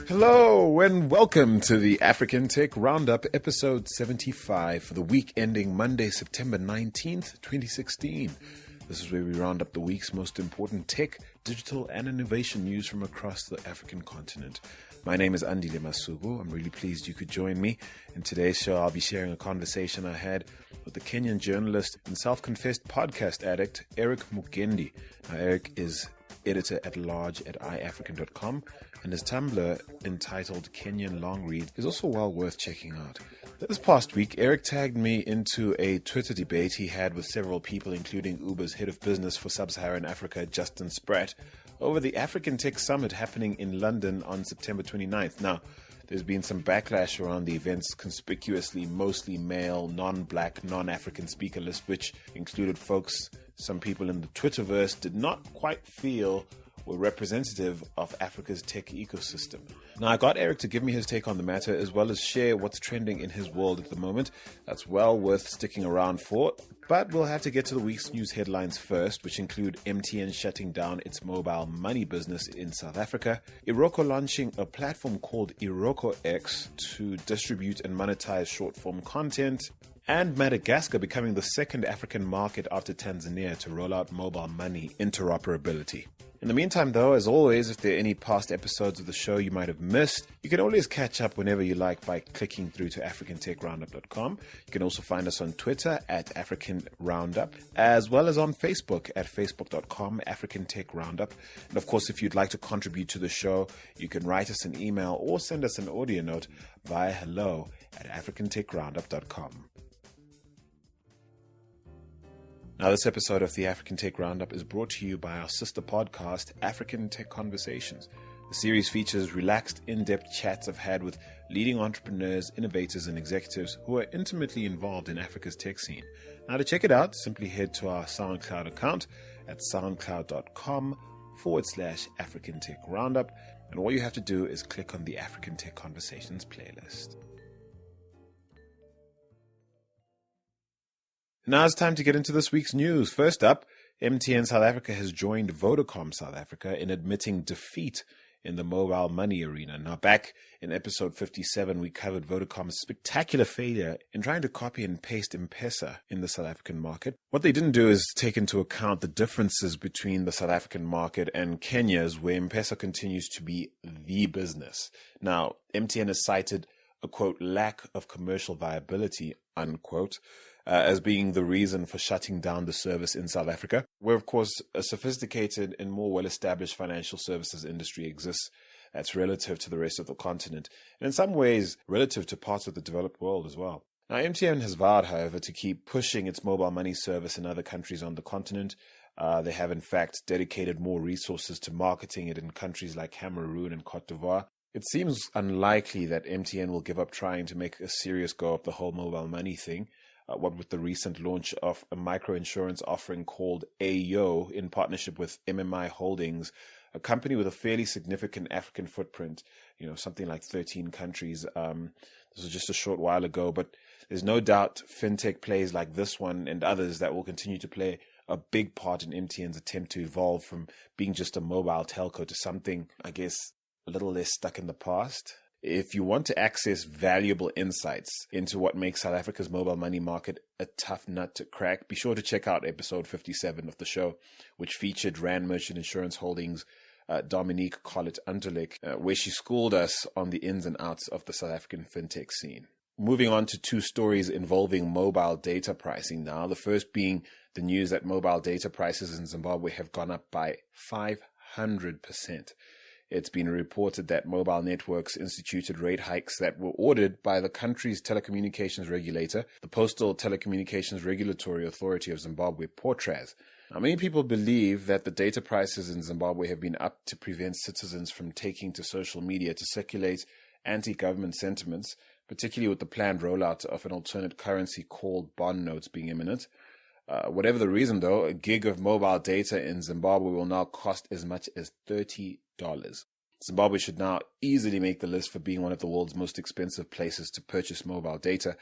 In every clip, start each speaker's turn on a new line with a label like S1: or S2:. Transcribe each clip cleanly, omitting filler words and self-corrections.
S1: Hello and welcome to the African Tech Roundup, episode 75 for the week ending Monday, September 19th, 2016. This is where we round up the week's most important tech, digital, and innovation news from across the African continent. My name is Andile Masubu. I'm really pleased you could join me. In today's show, I'll be sharing a conversation I had with the Kenyan journalist and self-confessed podcast addict, Eric Mugendi. Now, Eric is editor-at-large at iAfrican.com, and his Tumblr, entitled Kenyan Long Read, is also well worth checking out. This past week, Eric tagged me into a Twitter debate he had with several people, including Uber's head of business for Sub-Saharan Africa, Justin Spratt, over the African Tech Summit happening in London on September 29th. Now, there's been some backlash around the event's conspicuously mostly male, non-black, non-African speaker list, which included folks some people in the Twitterverse did not quite feel were representative of Africa's tech ecosystem. Now, I got Eric to give me his take on the matter, as well as share what's trending in his world at the moment. That's well worth sticking around for. But we'll have to get to the week's news headlines first, which include MTN shutting down its mobile money business in South Africa, Iroko launching a platform called Iroko X to distribute and monetize short-form content, and Madagascar becoming the second African market after Tanzania to roll out mobile money interoperability. In the meantime, though, as always, if there are any past episodes of the show you might have missed, you can always catch up whenever you like by clicking through to africantechroundup.com. You can also find us on Twitter at African Roundup, as well as on Facebook at facebook.com African Tech Roundup. And of course, if you'd like to contribute to the show, you can write us an email or send us an audio note via hello@africantechroundup.com. Now, this episode of the African Tech Roundup is brought to you by our sister podcast, African Tech Conversations. The series features relaxed, in-depth chats I've had with leading entrepreneurs, innovators, and executives who are intimately involved in Africa's tech scene. Now, to check it out, simply head to our SoundCloud account at soundcloud.com/African Tech Roundup, and all you have to do is click on the African Tech Conversations playlist. Now it's time to get into this week's news. First up, MTN South Africa has joined Vodacom South Africa in admitting defeat in the mobile money arena. Now, back in episode 57, we covered Vodacom's spectacular failure in trying to copy and paste M-Pesa in the South African market. What they didn't do is take into account the differences between the South African market and Kenya's, where M-Pesa continues to be the business. Now, MTN has cited a, quote, lack of commercial viability, unquote, as being the reason for shutting down the service in South Africa, where, of course, a sophisticated and more well-established financial services industry exists that's relative to the rest of the continent, and in some ways relative to parts of the developed world as well. Now, MTN has vowed, however, to keep pushing its mobile money service in other countries on the continent. They have, in fact, dedicated more resources to marketing it in countries like Cameroon and Cote d'Ivoire. It seems unlikely that MTN will give up trying to make a serious go of the whole mobile money thing. What with the recent launch of a micro-insurance offering called Ayo in partnership with MMI Holdings, a company with a fairly significant African footprint, something like 13 countries. This was just a short while ago, but there's no doubt fintech plays like this one and others that will continue to play a big part in MTN's attempt to evolve from being just a mobile telco to something, I guess, a little less stuck in the past. If you want to access valuable insights into what makes South Africa's mobile money market a tough nut to crack, be sure to check out episode 57 of the show, which featured Rand Merchant Insurance Holdings' Dominique Collett-Unterlich, where she schooled us on the ins and outs of the South African fintech scene. Moving on to two stories involving mobile data pricing now. The first being the news that mobile data prices in Zimbabwe have gone up by 500%. It's been reported that mobile networks instituted rate hikes that were ordered by the country's telecommunications regulator, the Postal Telecommunications Regulatory Authority of Zimbabwe, POTRAZ. Now, many people believe that the data prices in Zimbabwe have been upped to prevent citizens from taking to social media to circulate anti-government sentiments, particularly with the planned rollout of an alternate currency called bond notes being imminent. Whatever the reason, though, a gig of mobile data in Zimbabwe will now cost as much as $30. Zimbabwe should now easily make the list for being one of the world's most expensive places to purchase mobile data.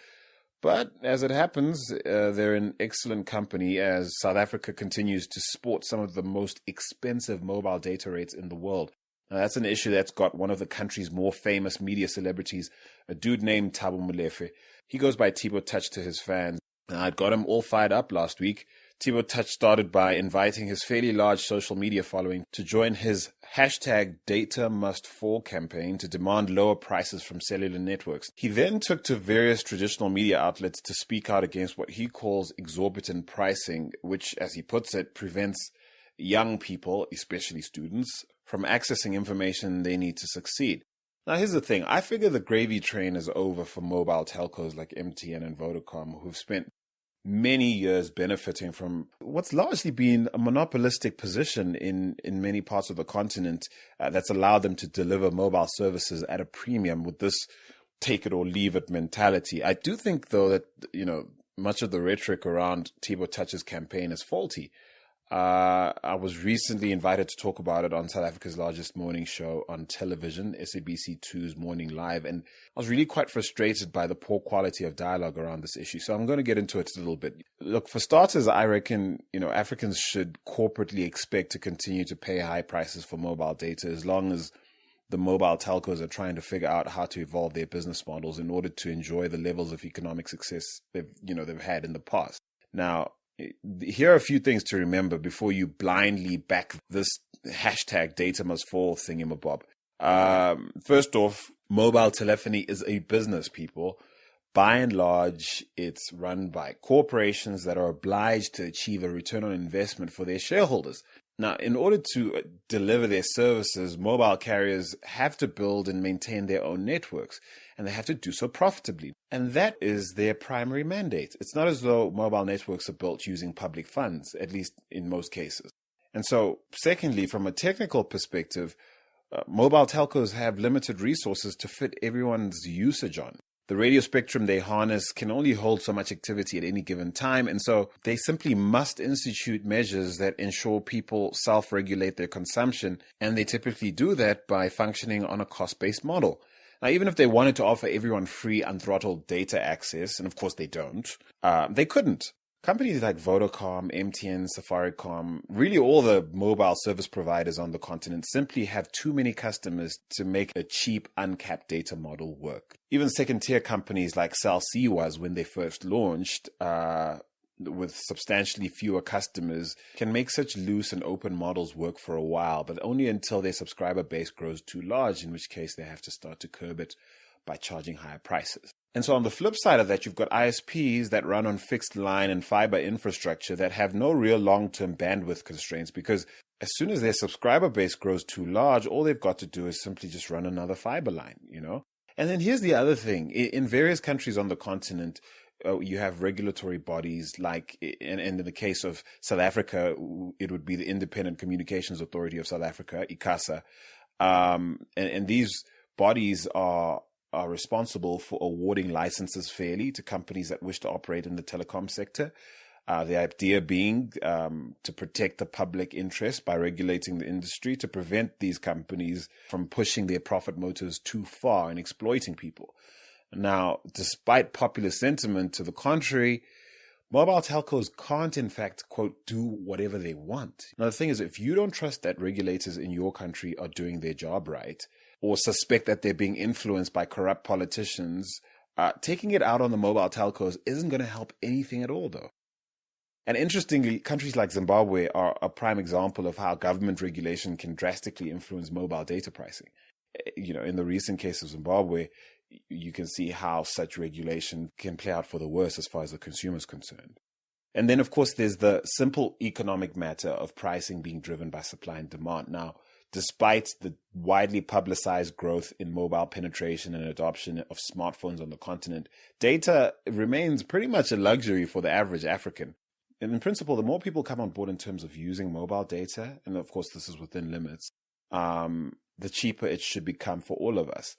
S1: But as it happens, they're in excellent company as South Africa continues to sport some of the most expensive mobile data rates in the world. Now, that's an issue that's got one of the country's more famous media celebrities, a dude named Thabo Molefe. He goes by Tibo Touch to his fans. Now, it got him all fired up last week. Tibo Touch started by inviting his fairly large social media following to join his hashtag Data Must Fall campaign to demand lower prices from cellular networks. He then took to various traditional media outlets to speak out against what he calls exorbitant pricing, which, as he puts it, prevents young people, especially students, from accessing information they need to succeed. Now, here's the thing. I figure the gravy train is over for mobile telcos like MTN and Vodacom, who've spent many years benefiting from what's largely been a monopolistic position in many parts of the continent that's allowed them to deliver mobile services at a premium with this take it or leave it mentality. I do think, though, that, much of the rhetoric around Tibo Touch's campaign is faulty. I was recently invited to talk about it on South Africa's largest morning show on television, SABC2's Morning Live, and I was really quite frustrated by the poor quality of dialogue around this issue. So I'm going to get into it a little bit. Look, for starters, I reckon, Africans should corporately expect to continue to pay high prices for mobile data as long as the mobile telcos are trying to figure out how to evolve their business models in order to enjoy the levels of economic success they've had in the past. Now, here are a few things to remember before you blindly back this hashtag data must fall thingamabob. First off, mobile telephony is a business, people. By and large, it's run by corporations that are obliged to achieve a return on investment for their shareholders. Now, in order to deliver their services, mobile carriers have to build and maintain their own networks, and they have to do so profitably. And that is their primary mandate. It's not as though mobile networks are built using public funds, at least in most cases. And so, secondly, from a technical perspective, mobile telcos have limited resources to fit everyone's usage on. The radio spectrum they harness can only hold so much activity at any given time, and so they simply must institute measures that ensure people self-regulate their consumption, and they typically do that by functioning on a cost-based model. Now, even if they wanted to offer everyone free, unthrottled data access, and of course they don't, they couldn't. Companies like Vodacom, MTN, Safaricom, really all the mobile service providers on the continent simply have too many customers to make a cheap, uncapped data model work. Even second-tier companies like Cell C was, when they first launched, with substantially fewer customers, can make such loose and open models work for a while, but only until their subscriber base grows too large, in which case they have to start to curb it by charging higher prices. And so on the flip side of that, you've got ISPs that run on fixed line and fiber infrastructure that have no real long-term bandwidth constraints, because as soon as their subscriber base grows too large, all they've got to do is simply just run another fiber line, And then here's the other thing. In various countries on the continent, you have regulatory bodies like, and in the case of South Africa, it would be the Independent Communications Authority of South Africa, ICASA. And these bodies are responsible for awarding licenses fairly to companies that wish to operate in the telecom sector. The idea being to protect the public interest by regulating the industry, to prevent these companies from pushing their profit motives too far and exploiting people. Now, despite popular sentiment to the contrary, mobile telcos can't, in fact, quote, do whatever they want. Now, the thing is, if you don't trust that regulators in your country are doing their job right, or suspect that they're being influenced by corrupt politicians, taking it out on the mobile telcos isn't going to help anything at all, though. And interestingly, countries like Zimbabwe are a prime example of how government regulation can drastically influence mobile data pricing. In the recent case of Zimbabwe, you can see how such regulation can play out for the worse as far as the consumer is concerned. And then, of course, there's the simple economic matter of pricing being driven by supply and demand. Now, despite the widely publicized growth in mobile penetration and adoption of smartphones on the continent, data remains pretty much a luxury for the average African. And in principle, the more people come on board in terms of using mobile data, and of course this is within limits, the cheaper it should become for all of us.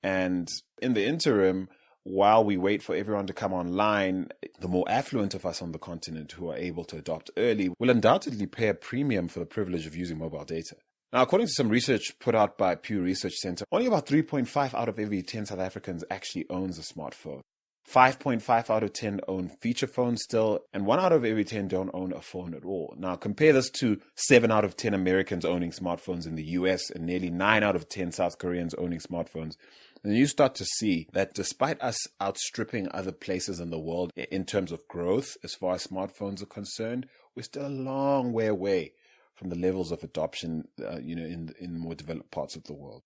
S1: And in the interim, while we wait for everyone to come online, the more affluent of us on the continent who are able to adopt early will undoubtedly pay a premium for the privilege of using mobile data. Now, according to some research put out by Pew Research Center, only about 3.5 out of every 10 South Africans actually owns a smartphone. 5.5 out of 10 own feature phones still, and 1 out of every 10 don't own a phone at all. Now, compare this to 7 out of 10 Americans owning smartphones in the US and nearly 9 out of 10 South Koreans owning smartphones. And you start to see that despite us outstripping other places in the world in terms of growth, as far as smartphones are concerned, we're still a long way away from the levels of adoption, in more developed parts of the world.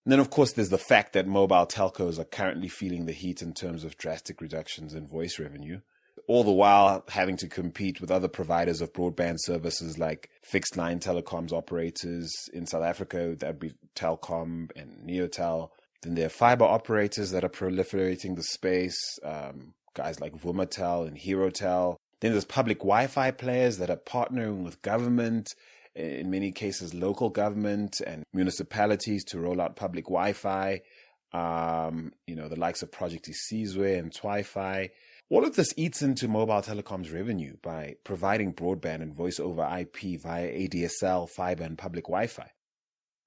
S1: And then, of course, there's the fact that mobile telcos are currently feeling the heat in terms of drastic reductions in voice revenue, all the while having to compete with other providers of broadband services like fixed line telecoms operators in South Africa. That'd be Telkom and Neotel. Then there are fiber operators that are proliferating the space, guys like Vumatel and Herotel. Then there's public Wi-Fi players that are partnering with government, in many cases local government and municipalities, to roll out public Wi-Fi, the likes of Project Isizwe and Twi-Fi. All of this eats into mobile telecoms revenue by providing broadband and voice over IP via ADSL, fiber, and public Wi-Fi.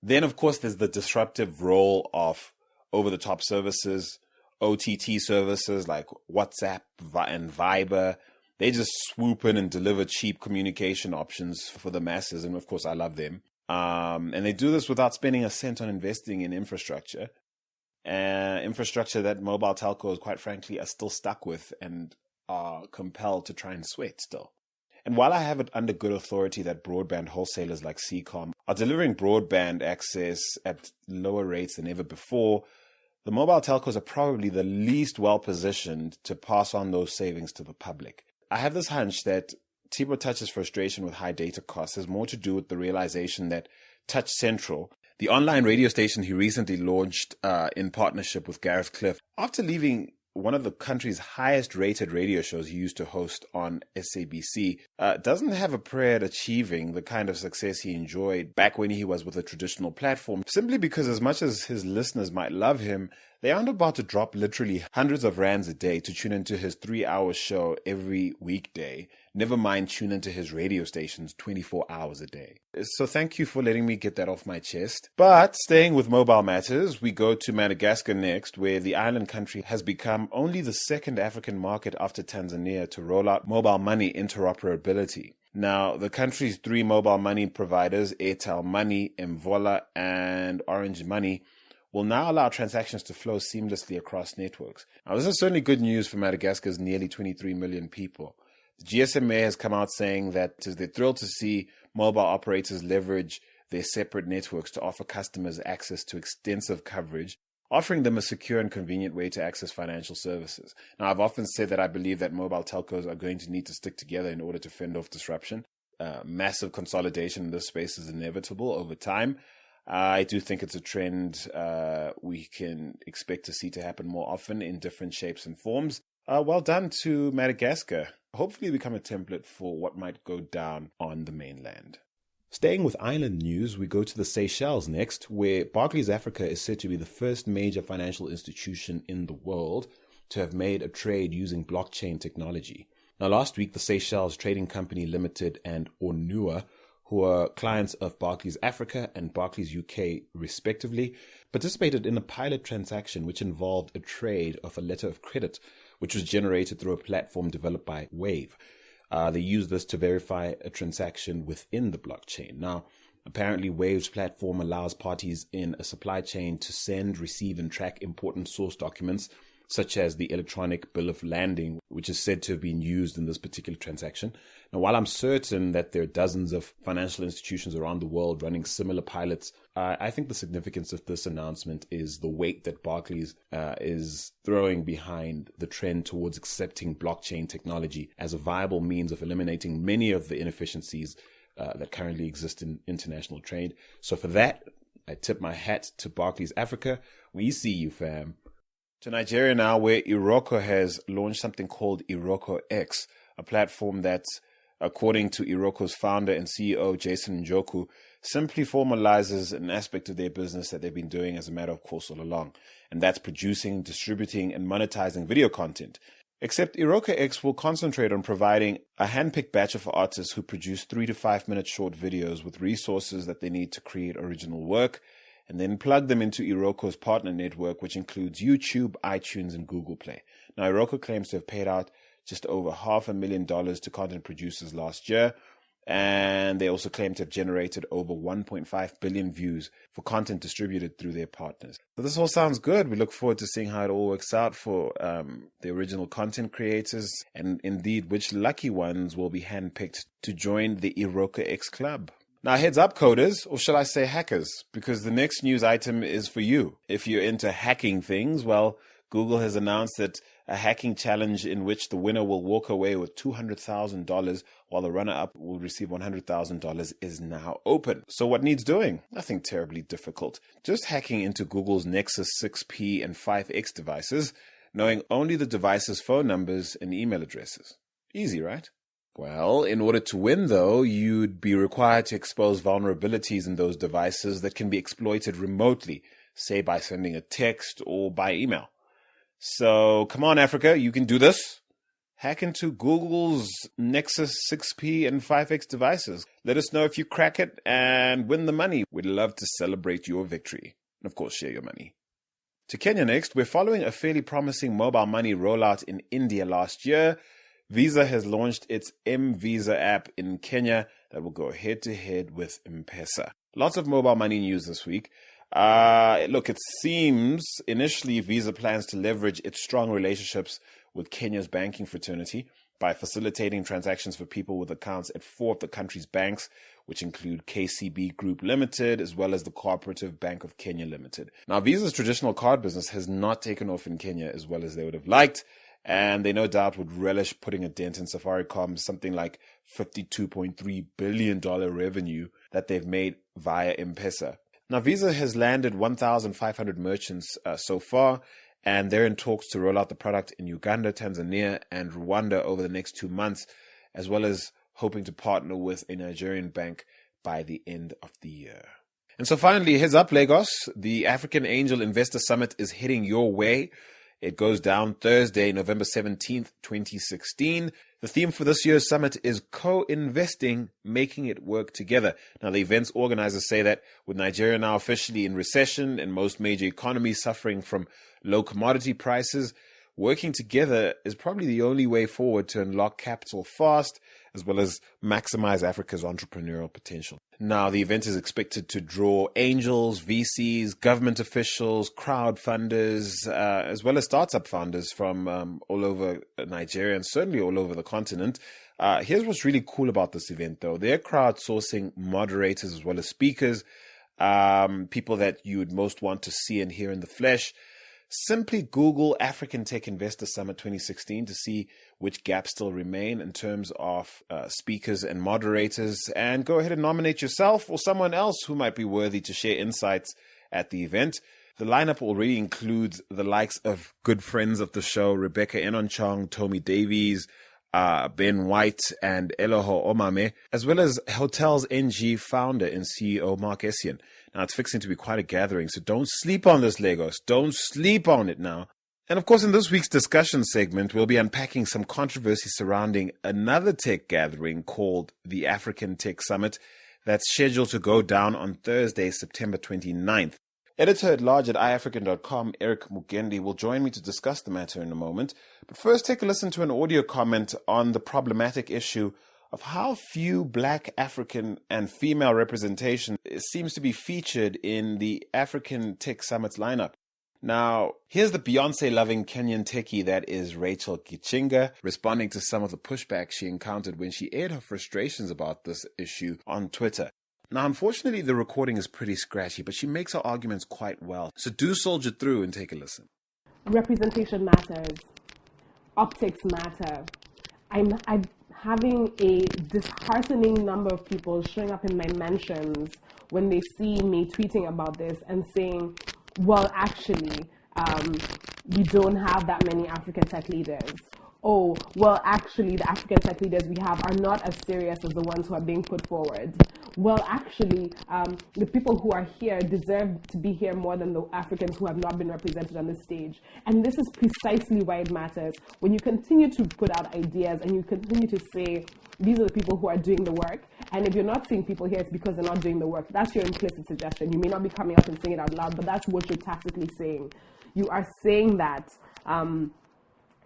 S1: Then, of course, there's the disruptive role of over-the-top services, OTT services like WhatsApp and Viber. They just swoop in and deliver cheap communication options for the masses. And of course, I love them. And they do this without spending a cent on investing in infrastructure. Infrastructure that mobile telcos, quite frankly, are still stuck with and are compelled to try and sweat still. And while I have it under good authority that broadband wholesalers like Seacom are delivering broadband access at lower rates than ever before, the mobile telcos are probably the least well-positioned to pass on those savings to the public. I have this hunch that Thibaut Touch's frustration with high data costs has more to do with the realization that Touch Central, the online radio station he recently launched in partnership with Gareth Cliff, after leaving one of the country's highest rated radio shows he used to host on SABC, doesn't have a prayer at achieving the kind of success he enjoyed back when he was with a traditional platform, simply because as much as his listeners might love him, they aren't about to drop literally hundreds of rands a day to tune into his 3-hour show every weekday, never mind tune into his radio stations 24 hours a day. So thank you for letting me get that off my chest. But staying with mobile matters, we go to Madagascar next, where the island country has become only the second African market after Tanzania to roll out mobile money interoperability. Now, the country's 3 mobile money providers, Airtel Money, Mvola, and Orange Money, will now allow transactions to flow seamlessly across networks. Now, this is certainly good news for Madagascar's nearly 23 million people. The GSMA has come out saying that they're thrilled to see mobile operators leverage their separate networks to offer customers access to extensive coverage, offering them a secure and convenient way to access financial services. Now, I've often said that I believe that mobile telcos are going to need to stick together in order to fend off disruption. Massive consolidation in this space is inevitable over time. I do think it's a trend we can expect to see to happen more often in different shapes and forms. Well done to Madagascar. Hopefully become a template for what might go down on the mainland. Staying with island news, we go to the Seychelles next, where Barclays Africa is said to be the first major financial institution in the world to have made a trade using blockchain technology. Now, last week, the Seychelles Trading Company Limited and Onua, who are clients of Barclays Africa and Barclays UK respectively, participated in a pilot transaction which involved a trade of a letter of credit, which was generated through a platform developed by Wave. They used this to verify a transaction within the blockchain. Now, apparently Wave's platform allows parties in a supply chain to send, receive, and track important source documents, such as the electronic bill of lading, which is said to have been used in this particular transaction. Now, while I'm certain that there are dozens of financial institutions around the world running similar pilots, I think the significance of this announcement is the weight that Barclays is throwing behind the trend towards accepting blockchain technology as a viable means of eliminating many of the inefficiencies that currently exist in international trade. So for that, I tip my hat to Barclays Africa. We see you, fam. To Nigeria now, where Iroko has launched something called Iroko X, a platform that, according to Iroko's founder and CEO, Jason Njoku, simply formalizes an aspect of their business that they've been doing as a matter of course all along, and that's producing, distributing, and monetizing video content. Except Iroko X will concentrate on providing a hand-picked batch of artists who produce 3 to 5 minute short videos with resources that they need to create original work, and then plug them into Iroko's partner network, which includes YouTube, iTunes, and Google Play. Now, Iroko claims to have paid out just over $500,000 to content producers last year, and they also claim to have generated over 1.5 billion views for content distributed through their partners. So this all sounds good. We look forward to seeing how it all works out for the original content creators, and indeed which lucky ones will be handpicked to join the Iroko X Club. Now, heads up, coders, or shall I say hackers, because the next news item is for you. If you're into hacking things, well, Google has announced that a hacking challenge in which the winner will walk away with $200,000 while the runner-up will receive $100,000 is now open. So what needs doing? Nothing terribly difficult. Just hacking into Google's Nexus 6P and 5X devices, knowing only the device's phone numbers and email addresses. Easy, right? Well, in order to win, though, you'd be required to expose vulnerabilities in those devices that can be exploited remotely, say by sending a text or by email. So come on, Africa, you can do this. Hack into Google's Nexus 6P and 5X devices. Let us know if you crack it and win the money. We'd love to celebrate your victory. And of course, share your money. To Kenya next, we're following a fairly promising mobile money rollout in India last year. Visa has launched its M-Visa app in Kenya that will go head-to-head with M-Pesa. Lots of mobile money news this week. Look, it seems initially Visa plans to leverage its strong relationships with Kenya's banking fraternity by facilitating transactions for people with accounts at 4 of the country's banks, which include KCB Group Limited, as well as the Cooperative Bank of Kenya Limited. Now, Visa's traditional card business has not taken off in Kenya as well as they would have liked, and they no doubt would relish putting a dent in Safaricom's something like $52.3 billion revenue that they've made via M-Pesa. Now, Visa has landed 1,500 merchants so far, and they're in talks to roll out the product in Uganda, Tanzania, and Rwanda over the next 2 months, as well as hoping to partner with a Nigerian bank by the end of the year. And so finally, heads up, Lagos. The African Angel Investor Summit is heading your way. It goes down Thursday, November 17th, 2016. The theme for this year's summit is co-investing, making it work together. Now, the event's organizers say that with Nigeria now officially in recession and most major economies suffering from low commodity prices, working together is probably the only way forward to unlock capital fast, as well as maximize Africa's entrepreneurial potential. Now, the event is expected to draw angels, VCs, government officials, crowdfunders, as well as startup founders from all over Nigeria and certainly all over the continent. Here's what's really cool about this event, though. They're crowdsourcing moderators as well as speakers, people that you would most want to see and hear in the flesh. Simply Google African Tech Investor Summit 2016 to see which gaps still remain in terms of speakers and moderators, and go ahead and nominate yourself or someone else who might be worthy to share insights at the event. The lineup already includes the likes of good friends of the show, Rebecca Enonchong, Tommy Davies, Ben White, and Eloho Omame, as well as Hotels NG founder and CEO Mark Essien. Now, it's fixing to be quite a gathering, so don't sleep on this, Lagos. Don't sleep on it now. And of course, in this week's discussion segment, we'll be unpacking some controversy surrounding another tech gathering called the African Tech Summit that's scheduled to go down on Thursday, September 29th. Editor-at-large at iAfrican.com, Eric Mugendi, will join me to discuss the matter in a moment. But first, take a listen to an audio comment on the problematic issue of how few Black, African, and female representation seems to be featured in the African Tech Summit's lineup. Now, here's the Beyonce-loving Kenyan techie that is Rachel Gichinga, responding to some of the pushback she encountered when she aired her frustrations about this issue on Twitter. Now, unfortunately, the recording is pretty scratchy, but she makes her arguments quite well. So do soldier through and take a listen.
S2: Representation matters. Optics matter. I'm having a disheartening number of people showing up in my mentions when they see me tweeting about this and saying, well, actually, we don't have that many African tech leaders. Oh, well, actually, the African tech leaders we have are not as serious as the ones who are being put forward. Well, actually, the people who are here deserve to be here more than the Africans who have not been represented on this stage. And this is precisely why it matters. When you continue to put out ideas and you continue to say, these are the people who are doing the work, and if you're not seeing people here, it's because they're not doing the work. That's your implicit suggestion. You may not be coming up and saying it out loud, but that's what you're tactically saying. You are saying that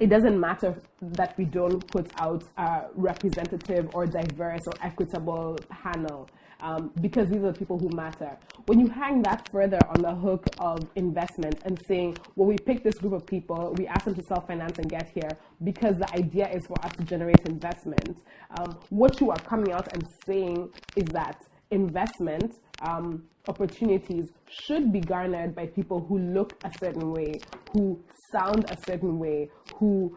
S2: it doesn't matter that we don't put out a representative or diverse or equitable panel, because these are the people who matter. When you hang that further on the hook of investment and saying, well, we picked this group of people, we asked them to self-finance and get here because the idea is for us to generate investment, what you are coming out and saying is that investment opportunities should be garnered by people who look a certain way, who sound a certain way, who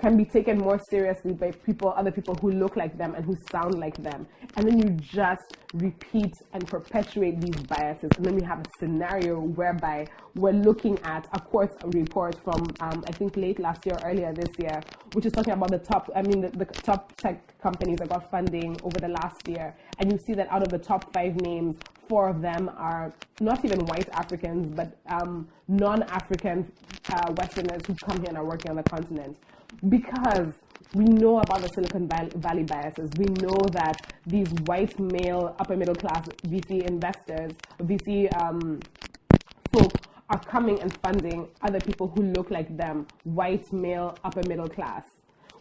S2: can be taken more seriously by other people who look like them and who sound like them. And then you just repeat and perpetuate these biases. And then we have a scenario whereby we're looking at a court report from, I think late last year, earlier this year, which is talking about the top tech companies that got funding over the last year. And you see that out of the top 5 names, 4 of them are not even white Africans, but non-African Westerners who come here and are working on the continent. Because we know about the Silicon Valley biases. We know that these white male upper middle class VC investors, VC folk are coming and funding other people who look like them, white male upper middle class.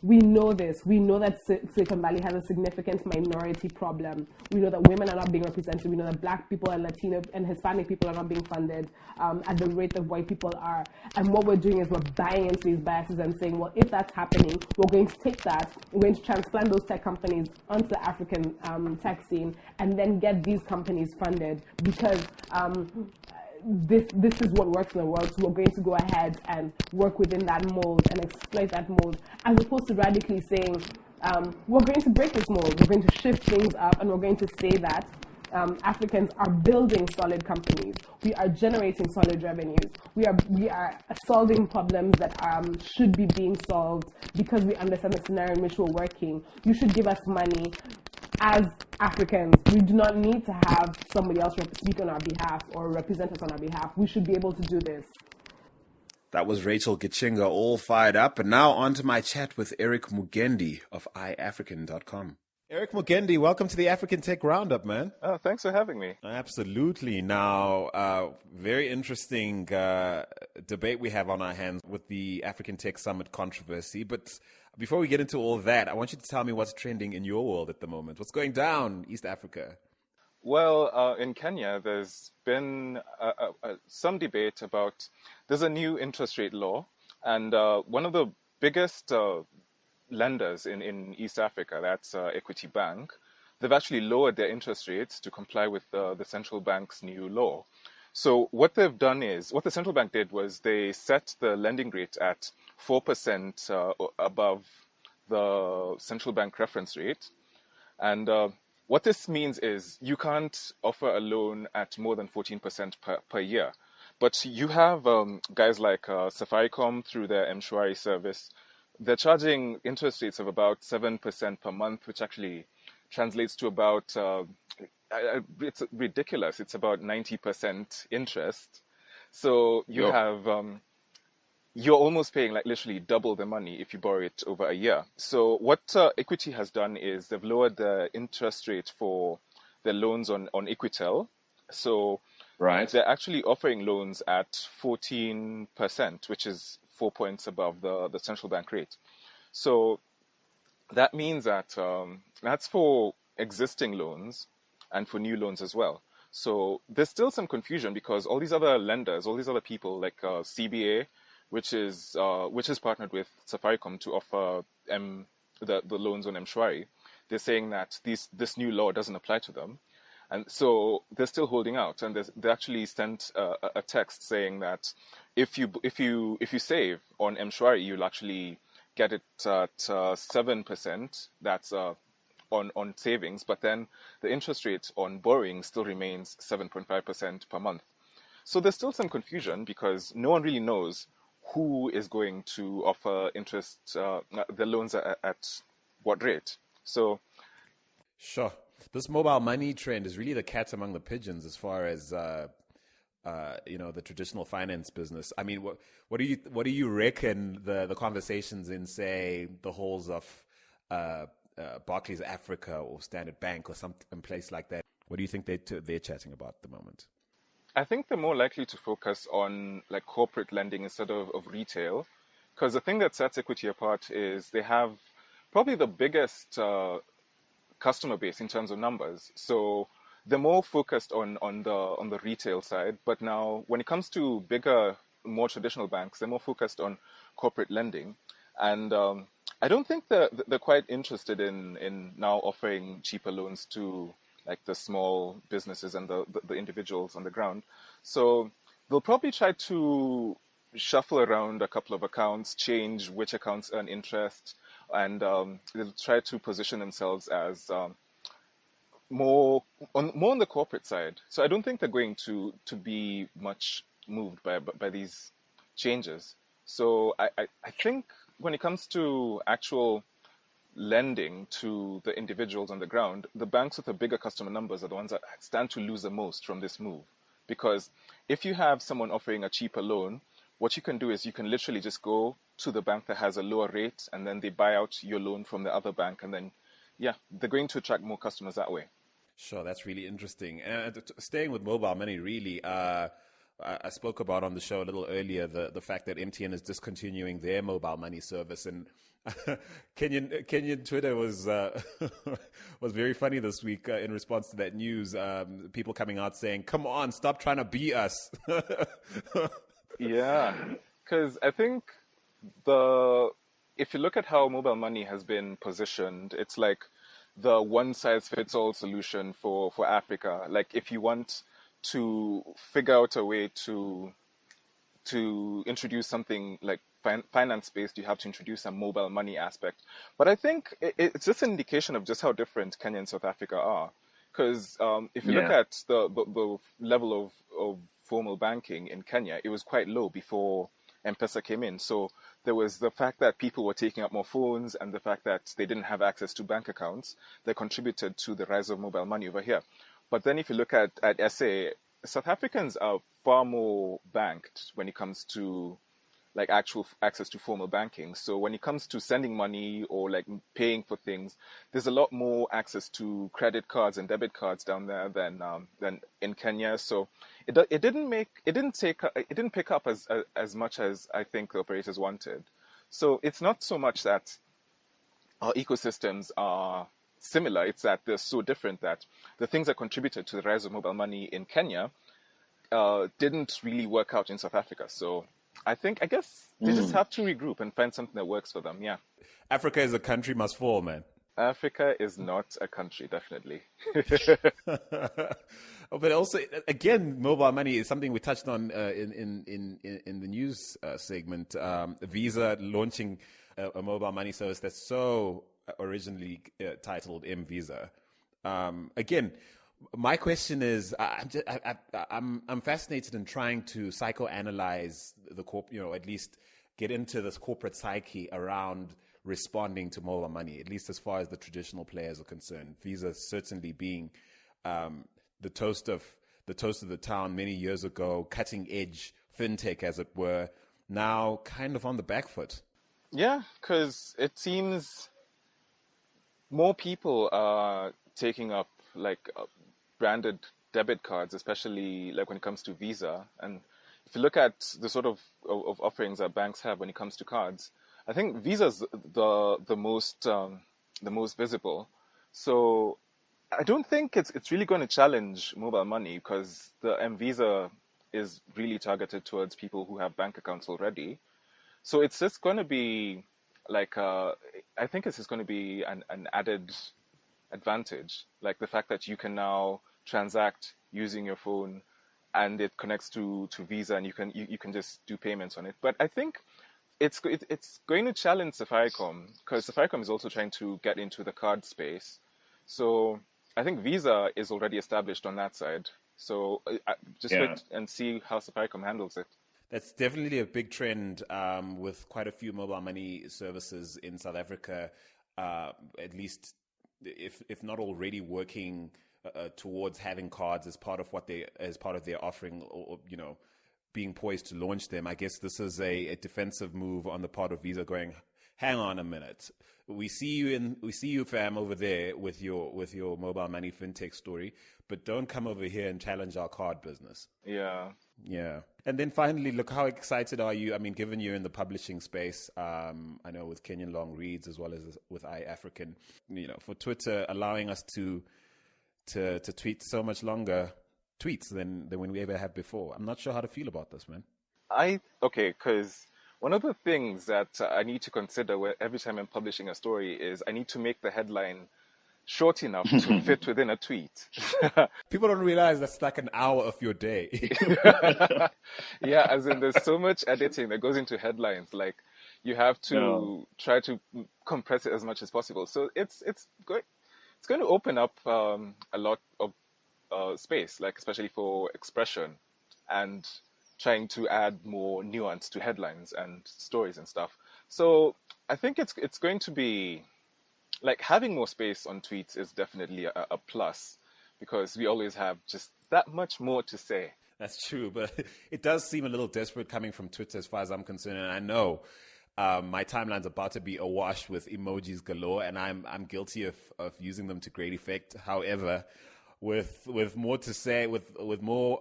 S2: We know this. We know that Silicon Valley has a significant minority problem. We know that women are not being represented. We know that Black people and Latino and Hispanic people are not being funded at the rate that white people are. And what we're doing is we're buying into these biases and saying, well, if that's happening, we're going to take that, we're going to transplant those tech companies onto the African tech scene and then get these companies funded because this is what works in the world, so we're going to go ahead and work within that mold and exploit that mold, as opposed to radically saying, we're going to break this mold, we're going to shift things up, and we're going to say that Africans are building solid companies, we are generating solid revenues, we are solving problems that should be being solved because we understand the scenario in which we're working. You should give us money. As Africans, we do not need to have somebody else speak on our behalf or represent us on our behalf. We should be able to do this.
S1: That was Rachel Gichinga, all fired up. And now on to my chat with Eric Mugendi of iAfrican.com. Eric Mugendi, welcome to the African Tech Roundup, man.
S3: Oh, thanks for having me.
S1: Absolutely. Now, very interesting debate we have on our hands with the African Tech Summit controversy. But before we get into all that, I want you to tell me what's trending in your world at the moment. What's going down East Africa?
S3: Well, in Kenya, there's been some debate about, there's a new interest rate law, and one of the biggest lenders in East Africa, that's Equity Bank, they've actually lowered their interest rates to comply with the central bank's new law. So what they've done is, what the central bank did was they set the lending rate at 4% above the central bank reference rate. And what this means is you can't offer a loan at more than 14% per year. But you have guys like Safaricom through their M-Shwari service. They're charging interest rates of about 7% per month, which actually translates to about, it's ridiculous. It's about 90% interest. So you have, you're almost paying like literally double the money if you borrow it over a year. So what Equity has done is they've lowered the interest rate for the loans on Equitel. So they're actually offering loans at 14%, which is 4 points above the central bank rate. So that means that that's for existing loans and for new loans as well. So there's still some confusion because all these other lenders, all these other people like CBA, which is partnered with Safaricom to offer the loans on M-Shwari, they're saying that this new law doesn't apply to them. And so they're still holding out, and they actually sent a text saying that if you save on M-Shwari, you'll actually get it at 7%. That's on savings, but then the interest rate on borrowing still remains 7.5% per month. So there's still some confusion because no one really knows who is going to offer interest the loans at what rate. So,
S1: sure. This mobile money trend is really the cat among the pigeons as far as the traditional finance business. I mean, what do you reckon the conversations in, say, the halls of Barclays Africa or Standard Bank or some place like that? What do you think they're chatting about at the moment?
S3: I think they're more likely to focus on like corporate lending instead of retail, Because the thing that sets Equity apart is they have probably the biggest customer base in terms of numbers. So they're more focused on the retail side. But now, when it comes to bigger, more traditional banks, they're more focused on corporate lending. And I don't think they're quite interested in now offering cheaper loans to like the small businesses and the individuals on the ground. So they'll probably try to shuffle around a couple of accounts, change which accounts earn interest, and they'll try to position themselves as more on the corporate side. So I don't think they're going to be much moved by these changes. So I think when it comes to actual lending to the individuals on the ground, the banks with the bigger customer numbers are the ones that stand to lose the most from this move. Because if you have someone offering a cheaper loan, what you can do is you can literally just go to the bank that has a lower rate and then they buy out your loan from the other bank. And then, yeah, they're going to attract more customers that way.
S1: Sure, that's really interesting. And staying with mobile money, really, I spoke about on the show a little earlier the fact that MTN is discontinuing their mobile money service, and Kenyan Twitter was was very funny this week in response to that news. People coming out saying, "Come on, stop trying to be us."
S3: Yeah, because I think if you look at how mobile money has been positioned, it's like the one size fits all solution for Africa. Like if you want to figure out a way to introduce something like finance based, you have to introduce a mobile money aspect. But I think it's just an indication of just how different Kenya and South Africa are. Because if you look at the level of formal banking in Kenya, it was quite low before M-Pesa came in. So there was the fact that people were taking up more phones and the fact that they didn't have access to bank accounts that contributed to the rise of mobile money over here. But then if you look at SA, South Africans are far more banked when it comes to like actual access to formal banking. So when it comes to sending money or like paying for things, there's a lot more access to credit cards and debit cards down there than in Kenya. So it didn't pick up as much as I think the operators wanted. So it's not so much that our ecosystems are similar, it's that they're so different that the things that contributed to the rise of mobile money in Kenya didn't really work out in South Africa. So I guess they just have to regroup and find something that works for them. Yeah.
S1: Africa is a country must fall, man.
S3: Africa is not a country, definitely.
S1: But also, again, mobile money is something we touched on in the news segment. Visa launching a mobile money service that's so originally titled M-Visa. Again, my question is, I'm fascinated in trying to psychoanalyze at least get into this corporate psyche around responding to mobile money, at least as far as the traditional players are concerned. Visa certainly being the toast of the town many years ago, cutting edge fintech, as it were, now kind of on the back foot.
S3: Yeah, because it seems more people are taking up like branded debit cards, especially like when it comes to Visa. And if you look at the sort of offerings that banks have when it comes to cards, I think Visa's the most visible. So I don't think it's really going to challenge mobile money because the M-Visa is really targeted towards people who have bank accounts already. So it's just going to be like I think it's just going to be an added advantage, like the fact that you can now transact using your phone and it connects to Visa and you can just do payments on it. But I think it's going to challenge Safaricom because Safaricom is also trying to get into the card space. So I think Visa is already established on that side. So just wait and see how Safaricom handles it.
S1: That's definitely a big trend with quite a few mobile money services in South Africa, at least if not already working towards having cards as part of their offering, or being poised to launch them. I guess this is a defensive move on the part of Visa, going, hang on a minute. We see you, fam, over there with your mobile money fintech story, but don't come over here and challenge our card business.
S3: Yeah.
S1: Yeah. And then finally, look, how excited are you? I mean, given you're in the publishing space, I know with Kenyan Long Reads as well as with iAfrican, for Twitter allowing us to tweet so much longer tweets than when we ever have before. I'm not sure how to feel about this, man.
S3: Because one of the things that I need to consider every time I'm publishing a story is I need to make the headline short enough to fit within a tweet.
S1: People don't realize that's like an hour of your day.
S3: Yeah, as in there's so much editing that goes into headlines. Like you have to try to compress it as much as possible. So it's going to open up a lot of space, like especially for expression and trying to add more nuance to headlines and stories and stuff. So I think it's going to be like having more space on tweets is definitely a plus, because we always have just that much more to say.
S1: That's true, but it does seem a little desperate coming from Twitter as far as I'm concerned. And I know my timeline's about to be awash with emojis galore, and I'm guilty of using them to great effect. However, with more to say, with more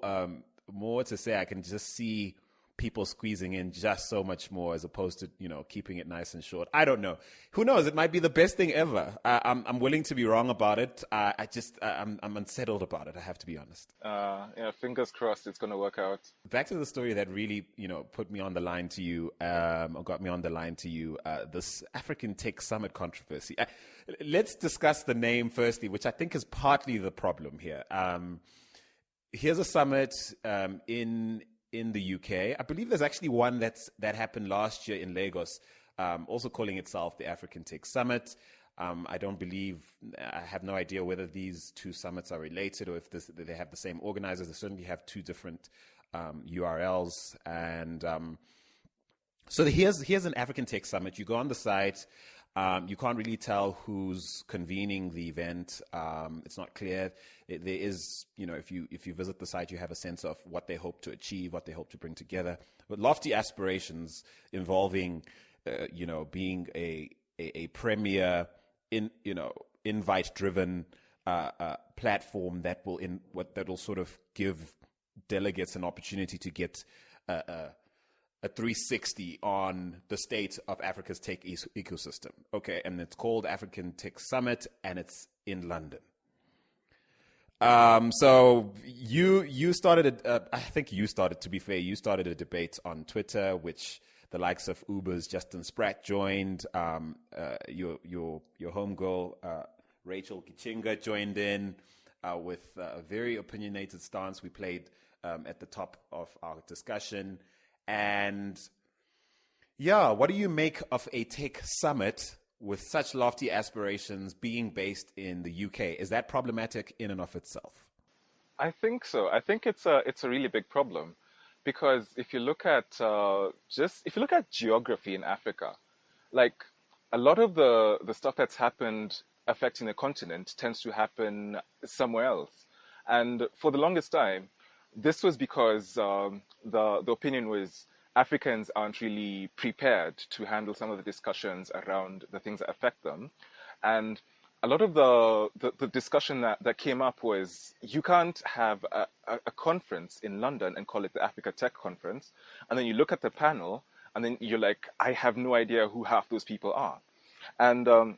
S1: to say, I can just see people squeezing in just so much more as opposed to keeping it nice and short. I don't know. Who knows? It might be the best thing ever. I'm willing to be wrong about it. I'm unsettled about it. I have to be honest.
S3: Fingers crossed it's going to work out.
S1: Back to the story that really put me on the line to you, or got me on the line to you. This African Tech Summit controversy. Let's discuss the name firstly, which I think is partly the problem here. Here's a summit in the UK. I believe there's actually one that happened last year in Lagos, also calling itself the African Tech Summit. I have no idea whether these two summits are related or if they have the same organizers. They certainly have two different URLs. And so here's an African Tech Summit. You go on the site. You can't really tell who's convening the event. It's not clear. There is, if you visit the site, you have a sense of what they hope to achieve, what they hope to bring together. But lofty aspirations involving, being a premier, invite-driven platform that will sort of give delegates an opportunity to get a 360 on the state of Africa's tech ecosystem. Okay, and it's called African Tech Summit, and it's in London. So you started, I think you started, to be fair, you started a debate on Twitter, which the likes of Uber's Justin Spratt joined, your homegirl, Rachel Kichinga joined in with a very opinionated stance we played at the top of our discussion. And yeah, what do you make of a tech summit with such lofty aspirations being based in the UK? Is that problematic in and of itself?
S3: I think so. I think it's a really big problem, because if you look at geography in Africa, like a lot of the stuff that's happened affecting the continent tends to happen somewhere else. And for the longest time, this was because the opinion was Africans aren't really prepared to handle some of the discussions around the things that affect them. And a lot of the discussion that came up was, you can't have a conference in London and call it the Africa Tech Conference. And then you look at the panel and then you're like, I have no idea who half those people are. And to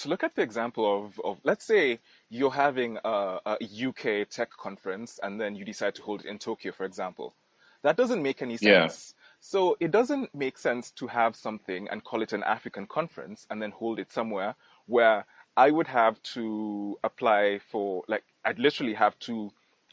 S3: look at the example of let's say you're having a UK tech conference and then you decide to hold it in Tokyo, for example. That doesn't make any sense. Yeah. So it doesn't make sense to have something and call it an African conference and then hold it somewhere where I would have to apply for, I'd literally have to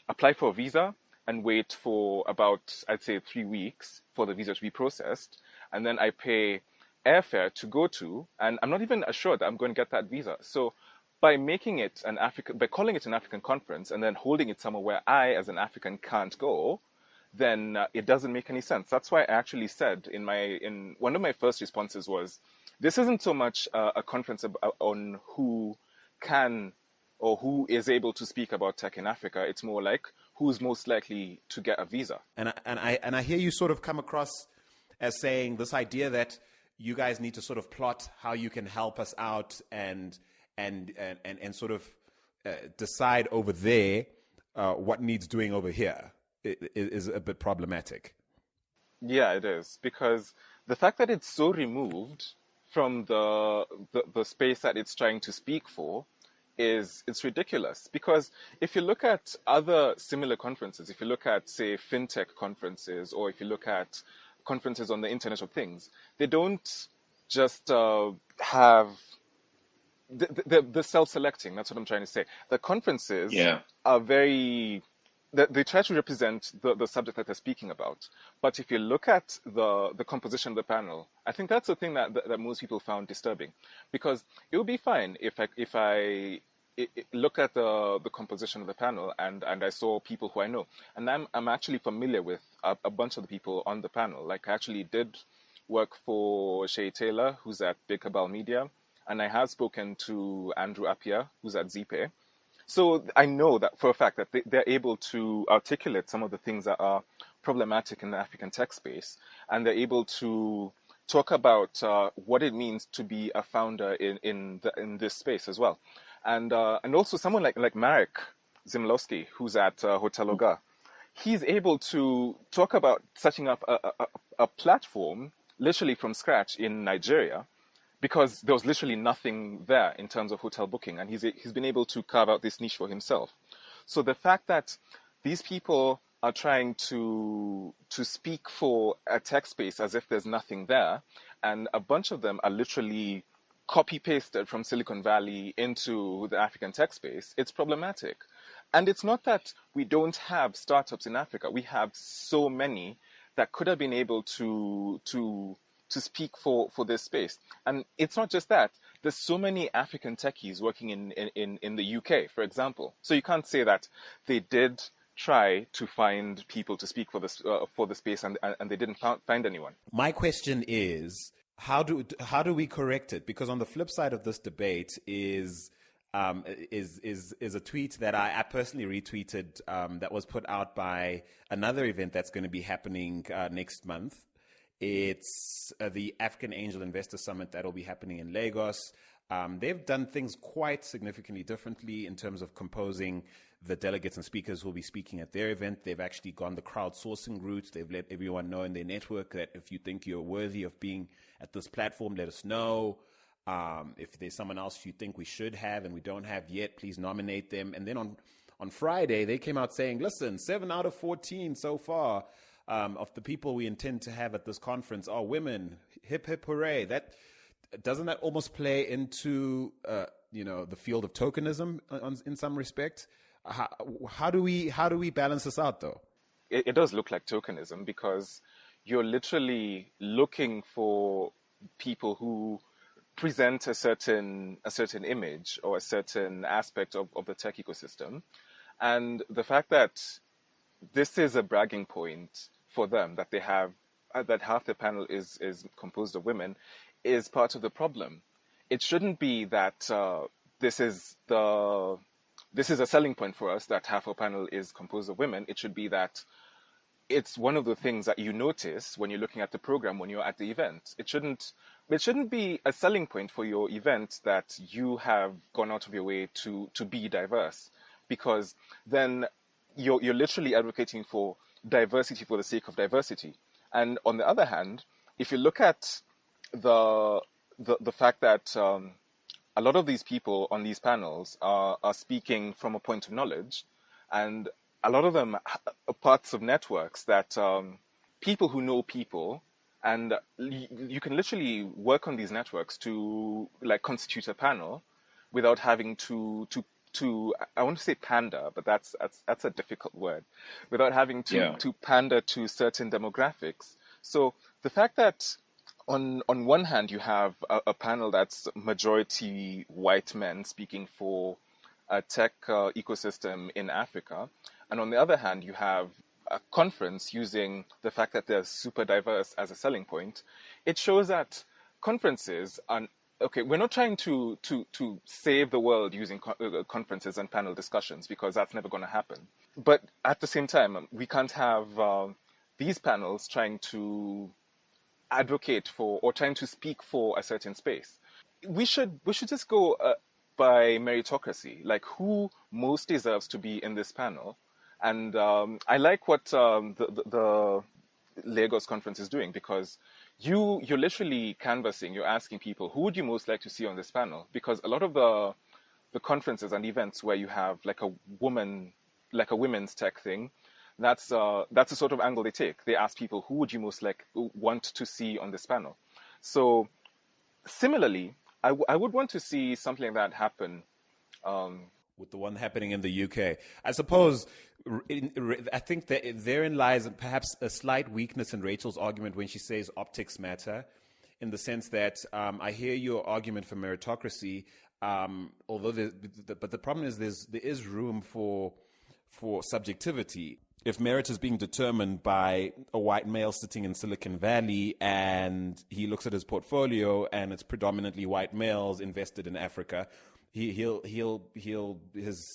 S3: apply for a visa and wait for about, I'd say, 3 weeks for the visa to be processed. And then I pay airfare to go to, and I'm not even assured that I'm going to get that visa. So by calling it an African conference and then holding it somewhere where I, as an African, can't go, then it doesn't make any sense. That's why I actually said in one of my first responses was, this isn't so much a conference on who can or who is able to speak about tech in Africa. It's more like who's most likely to get a visa.
S1: And I hear you sort of come across as saying this idea that you guys need to sort of plot how you can help us out and sort of decide over there what needs doing over here is a bit problematic.
S3: Yeah, it is, because the fact that it's so removed from the space that it's trying to speak for it's ridiculous. Because if you look at other similar conferences, if you look at, say, fintech conferences, or if you look at conferences on the Internet of Things, they don't just have the self-selecting. That's what I'm trying to say. The conferences are very they try to represent the subject that they're speaking about. But if you look at the composition of the panel, I think that's the thing that most people found disturbing. Because it would be fine if I look at the composition of the panel and I saw people who I know. And I'm actually familiar with a bunch of the people on the panel. Like, I actually did work for Shay Taylor, who's at Big Cabal Media. And I have spoken to Andrew Appiah, who's at Zipe. So I know that for a fact that they're able to articulate some of the things that are problematic in the African tech space, and they're able to talk about what it means to be a founder in this space as well, and also someone like Marek Zimlowski, who's at Hotel Oga. He's able to talk about setting up a platform literally from scratch in Nigeria, because there was literally nothing there in terms of hotel booking, and he's been able to carve out this niche for himself. So the fact that these people are trying to speak for a tech space as if there's nothing there, and a bunch of them are literally copy-pasted from Silicon Valley into the African tech space, it's problematic. And it's not that we don't have startups in Africa. We have so many that could have been able to speak for this space. And it's not just that. There's so many African techies working in the UK, for example. So you can't say that they did try to find people to speak for the space and they didn't find anyone.
S1: My question is, how do we correct it? Because on the flip side of this debate is a tweet that I personally retweeted that was put out by another event that's going to be happening next month. It's the African Angel Investor Summit that will be happening in Lagos. They've done things quite significantly differently in terms of composing the delegates and speakers who will be speaking at their event. They've actually gone the crowdsourcing route. They've let everyone know in their network that if you think you're worthy of being at this platform, let us know. If there's someone else you think we should have and we don't have yet, please nominate them. And then on Friday, they came out saying, listen, 7 out of 14 so far of the people we intend to have at this conference are women. Hip, hip, hooray. Doesn't that almost play into the field of tokenism in some respect? How do we balance this out, though?
S3: It does look like tokenism, because you're literally looking for people who present a certain image or a certain aspect of the tech ecosystem. And the fact that this is a bragging point for them, that they have that half the panel is composed of women, is part of the problem. It shouldn't be that this is a selling point for us that half our panel is composed of women. It should be that it's one of the things that you notice when you're looking at the program, when you're at the event. It shouldn't be a selling point for your event that you have gone out of your way to be diverse, because then you're literally advocating for diversity for the sake of diversity. And on the other hand, if you look at the fact that a lot of these people on these panels are speaking from a point of knowledge, and a lot of them are parts of networks that people who know people, and you can literally work on these networks to like constitute a panel without having to I want to say pander, but that's a difficult word, without having to pander to certain demographics. So the fact that on one hand you have a panel that's majority white men speaking for a tech ecosystem in Africa, and on the other hand you have a conference using the fact that they're super diverse as a selling point, it shows that conferences are okay. We're not trying to save the world using conferences and panel discussions, because that's never going to happen. But at the same time, we can't have these panels trying to advocate for or trying to speak for a certain space. We should just go by meritocracy, like who most deserves to be in this panel. And I like what the Lagos conference is doing, because you're literally canvassing, you're asking people, who would you most like to see on this panel? Because a lot of the conferences and events where you have like a women's tech thing, that's the sort of angle they take. They ask people, who would you most want to see on this panel? So similarly, I would want to see something like that happen.
S1: With the one happening in the UK, I suppose. I think that therein lies perhaps a slight weakness in Rachel's argument when she says optics matter, in the sense that I hear your argument for meritocracy, although but the problem is there is room for subjectivity. If merit is being determined by a white male sitting in Silicon Valley and he looks at his portfolio and it's predominantly white males invested in Africa, his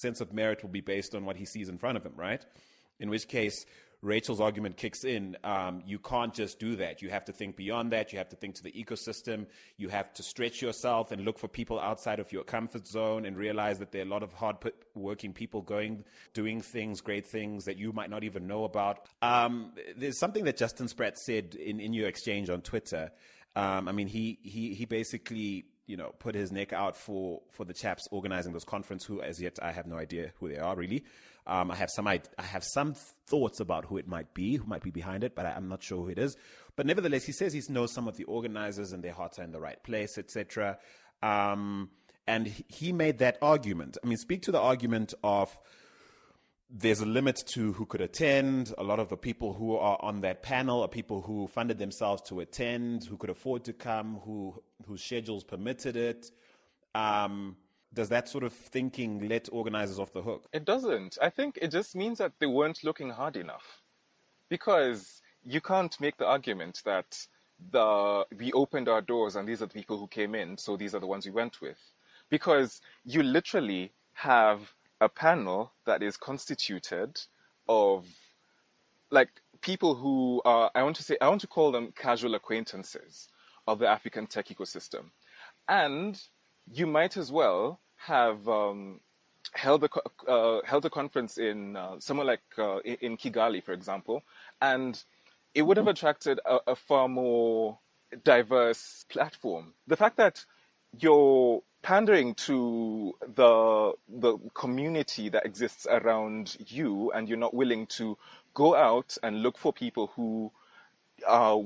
S1: sense of merit will be based on what he sees in front of him, right? In which case, Rachel's argument kicks in. You can't just do that. You have to think beyond that. You have to think to the ecosystem. You have to stretch yourself and look for people outside of your comfort zone and realize that there are a lot of hard-working people doing things, great things that you might not even know about. There's something that Justin Spratt said in your exchange on Twitter. He basically, put his neck out for the chaps organizing this conference, who as yet I have no idea who they are really. I have some thoughts about who might be behind it, but I'm not sure who it is. But nevertheless, he says he knows some of the organizers and their hearts are in the right place, etc. And he made that argument. Speak to the argument of there's a limit to who could attend. A lot of the people who are on that panel are people who funded themselves to attend, who could afford to come, whose schedules permitted it. Does that sort of thinking let organizers off the hook?
S3: It doesn't. I think it just means that they weren't looking hard enough. Because you can't make the argument that we opened our doors and these are the people who came in, so these are the ones we went with. Because you literally have a panel that is constituted of people who are, I want to call them casual acquaintances of the African tech ecosystem. And you might as well have held a conference in somewhere like in Kigali, for example, and it would have attracted a far more diverse platform. The fact that you're pandering to the community that exists around you, and you're not willing to go out and look for people who are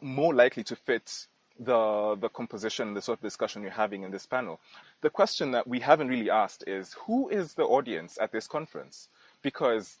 S3: more likely to fit the composition, the sort of discussion you're having in this panel. The question that we haven't really asked is, who is the audience at this conference? Because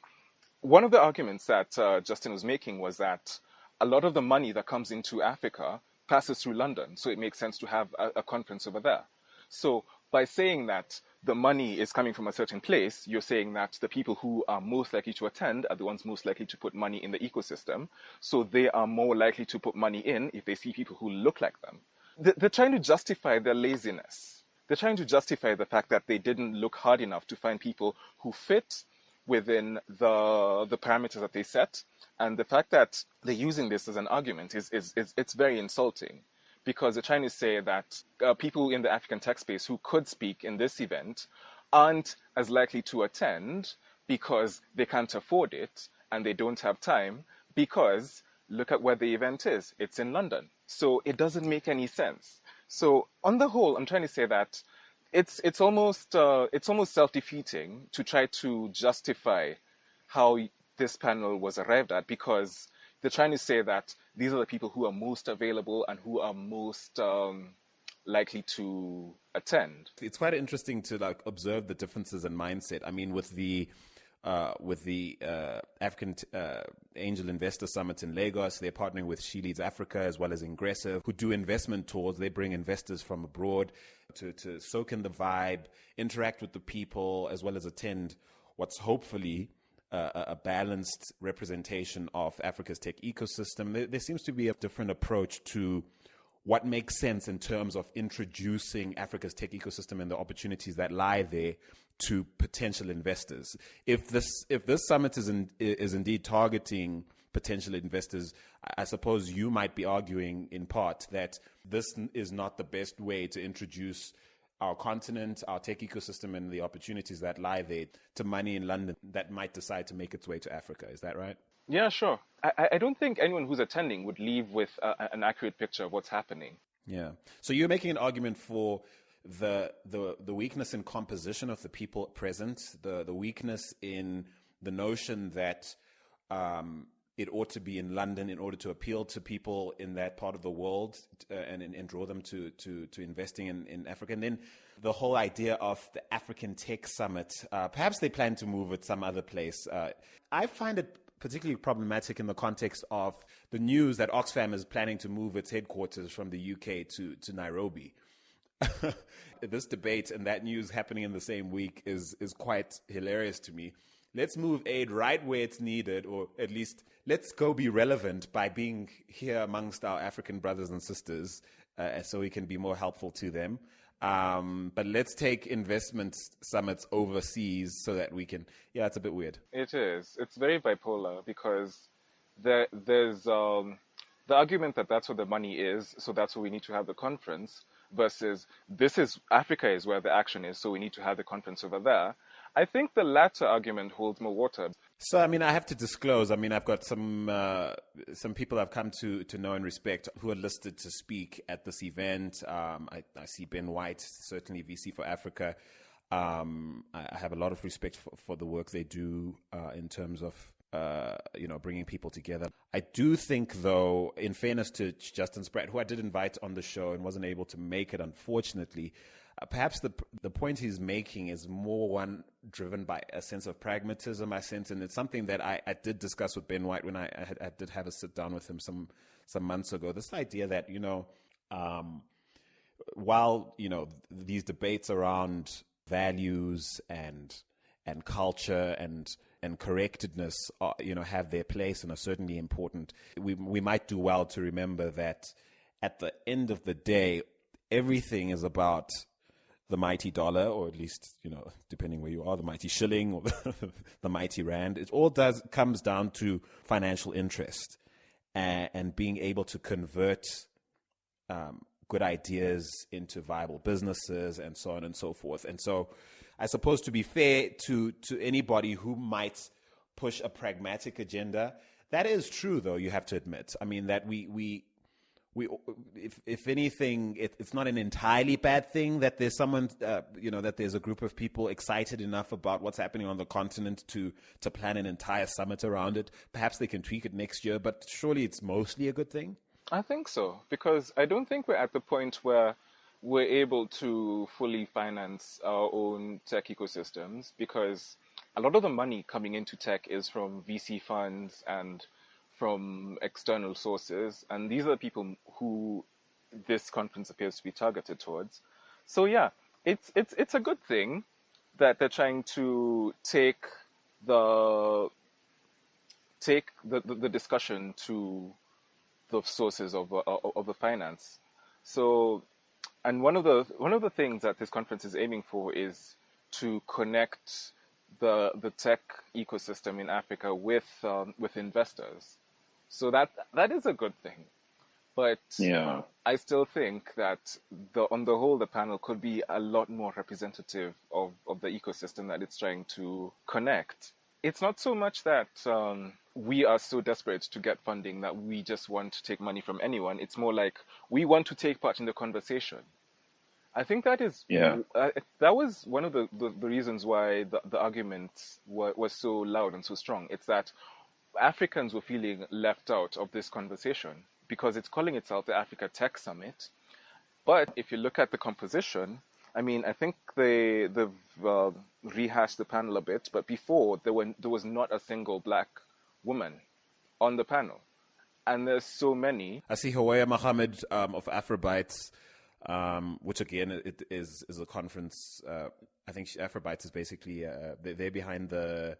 S3: one of the arguments that Justin was making was that a lot of the money that comes into Africa passes through London, so it makes sense to have a conference over there. So by saying that the money is coming from a certain place, you're saying that the people who are most likely to attend are the ones most likely to put money in the ecosystem. So they are more likely to put money in if they see people who look like them. They're trying to justify their laziness. They're trying to justify the fact that they didn't look hard enough to find people who fit within the parameters that they set. And the fact that they're using this as an argument it's very insulting. Because they're trying to say that people in the African tech space who could speak in this event aren't as likely to attend because they can't afford it and they don't have time, because look at where the event is. It's in London. So it doesn't make any sense. So on the whole, I'm trying to say that it's almost self-defeating to try to justify how this panel was arrived at, because they're trying to say that these are the people who are most available and who are most likely to attend.
S1: It's quite interesting to observe the differences in mindset. With the African Angel Investor Summit in Lagos, they're partnering with She Leads Africa as well as Ingressive, who do investment tours. They bring investors from abroad to soak in the vibe, interact with the people, as well as attend what's hopefully a balanced representation of Africa's tech ecosystem. There seems to be a different approach to what makes sense in terms of introducing Africa's tech ecosystem and the opportunities that lie there to potential investors. If this summit is indeed targeting potential investors, I suppose you might be arguing in part that this is not the best way to introduce our continent, our tech ecosystem, and the opportunities that lie there to money in London that might decide to make its way to Africa. Is that right?
S3: Yeah, sure. I don't think anyone who's attending would leave with an accurate picture of what's happening.
S1: Yeah. So you're making an argument for the weakness in composition of the people present, the weakness in the notion that it ought to be in London in order to appeal to people in that part of the world and draw them to investing in Africa. And then the whole idea of the African Tech Summit, perhaps they plan to move it some other place. I find it particularly problematic in the context of the news that Oxfam is planning to move its headquarters from the UK to Nairobi. This debate and that news happening in the same week is quite hilarious to me. Let's move aid right where it's needed, or at least let's go be relevant by being here amongst our African brothers and sisters so we can be more helpful to them. But let's take investment summits overseas so that we can, it's a bit weird.
S3: It is. It's very bipolar because there's the argument that that's where the money is, so that's where we need to have the conference, versus Africa is where the action is, so we need to have the conference over there. I think the latter argument holds more water.
S1: So, I have to disclose, I've got some people I've come to know and respect who are listed to speak at this event. I see Ben White, certainly VC for Africa. I have a lot of respect for the work they do in terms of bringing people together. I do think, though, in fairness to Justin Spratt, who I did invite on the show and wasn't able to make it, unfortunately, perhaps the point he's making is more one driven by a sense of pragmatism, I sense, and it's something that I did discuss with Ben White when I did have a sit down with him some months ago. This idea that, while, these debates around values and culture and correctedness have their place and are certainly important, we might do well to remember that at the end of the day, everything is about the mighty dollar, or at least, depending where you are, the mighty shilling or the mighty rand. It all comes down to financial interest and being able to convert good ideas into viable businesses and so on and so forth. And so I suppose, to be fair to anybody who might push a pragmatic agenda, that is true, though, you have to admit. That we if anything, it's not an entirely bad thing that there's someone, that there's a group of people excited enough about what's happening on the continent to plan an entire summit around it. Perhaps they can tweak it next year, but surely it's mostly a good thing.
S3: I think so, because I don't think we're at the point where we're able to fully finance our own tech ecosystems, because a lot of the money coming into tech is from VC funds and from external sources, and these are the people who this conference appears to be targeted towards. So yeah, it's a good thing that they're trying to take the discussion to the sources of the finance. So, and one of the things that this conference is aiming for is to connect the tech ecosystem in Africa with investors. So that is a good thing. But yeah, I still think that on the whole, the panel could be a lot more representative of the ecosystem that it's trying to connect. It's not so much that we are so desperate to get funding that we just want to take money from anyone. It's more like we want to take part in the conversation. I think that is that was one of the reasons why the argument was so loud and so strong. It's that Africans were feeling left out of this conversation because it's calling itself the Africa Tech Summit. But if you look at the composition, I think they've rehashed the panel a bit, but before there was not a single black woman on the panel. And there's so many.
S1: I see Hawaya Mohammed of Afrobytes, which again it is a conference. I think Afrobytes is basically they're behind a